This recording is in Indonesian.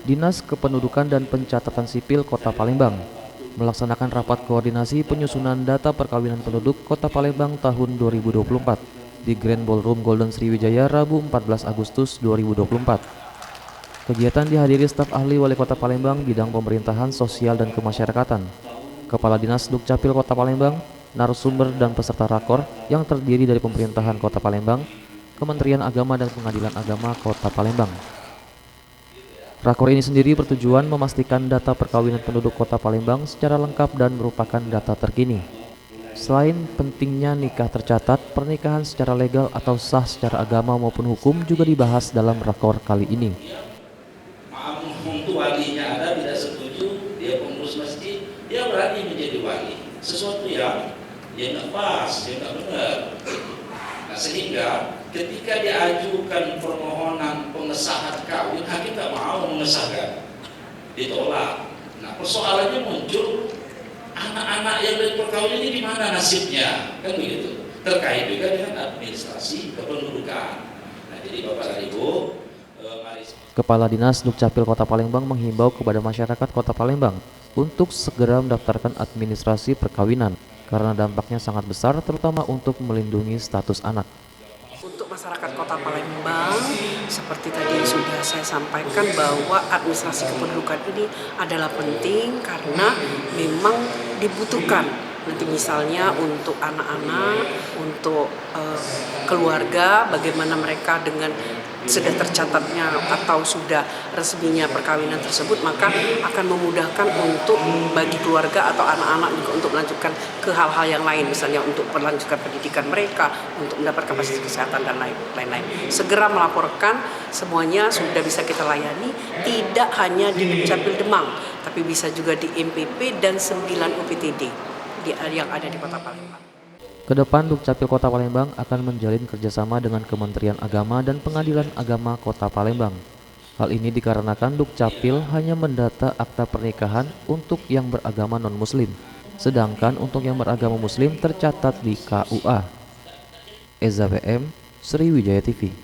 Dinas Kependudukan dan Pencatatan Sipil Kota Palembang melaksanakan rapat koordinasi penyusunan data perkawinan penduduk Kota Palembang tahun 2024 di Grand Ballroom Golden Sriwijaya Rabu 14 Agustus 2024. Kegiatan dihadiri staf ahli Wali Kota Palembang bidang pemerintahan sosial dan kemasyarakatan, Kepala Dinas Dukcapil Kota Palembang, narasumber dan peserta rakor yang terdiri dari pemerintahan Kota Palembang, Kementerian Agama dan Pengadilan Agama Kota Palembang. Rakor ini sendiri bertujuan memastikan data perkawinan penduduk Kota Palembang secara lengkap dan merupakan data terkini. Selain pentingnya nikah tercatat, pernikahan secara legal atau sah secara agama maupun hukum juga dibahas dalam rakor kali ini. Untuk walinya ada tidak setuju, dia pengurus masjid, dia berani menjadi wali. Sesuatu yang nggak pas, yang nggak benar. Nah, sehingga ketika diajukan permohonan pengesahan kawin, hakim tak mau mengesahkan, ditolak. Nah, persoalannya muncul, anak-anak yang dari perkawinan ini di mana nasibnya, kan begitu. Terkait juga dengan administrasi kependudukan. Nah, jadi Bapak dan Ibu, mari. Kepala Dinas Dukcapil Kota Palembang menghimbau kepada masyarakat Kota Palembang untuk segera mendaftarkan administrasi perkawinan karena dampaknya sangat besar, terutama untuk melindungi status anak. Untuk masyarakat Kota Palembang, seperti tadi sudah saya sampaikan bahwa administrasi kependudukan ini adalah penting karena memang dibutuhkan. Nanti misalnya untuk anak-anak, untuk keluarga, bagaimana mereka dengan sudah tercatatnya atau sudah resminya perkawinan tersebut, maka akan memudahkan untuk bagi keluarga atau anak-anak juga untuk melanjutkan ke hal-hal yang lain, misalnya untuk melanjutkan pendidikan mereka, untuk mendapatkan fasilitas kesehatan dan lain-lain. Segera melaporkan, semuanya sudah bisa kita layani, tidak hanya di Dukcapil Demang, tapi bisa juga di MPP dan 9 UPTD yang ada di Kota Palembang. Kedepan Dukcapil Kota Palembang akan menjalin kerjasama dengan Kementerian Agama dan Pengadilan Agama Kota Palembang. Hal ini dikarenakan Dukcapil hanya mendata akta pernikahan untuk yang beragama non-muslim, sedangkan untuk yang beragama muslim tercatat di KUA. Eza PM, Sriwijaya TV.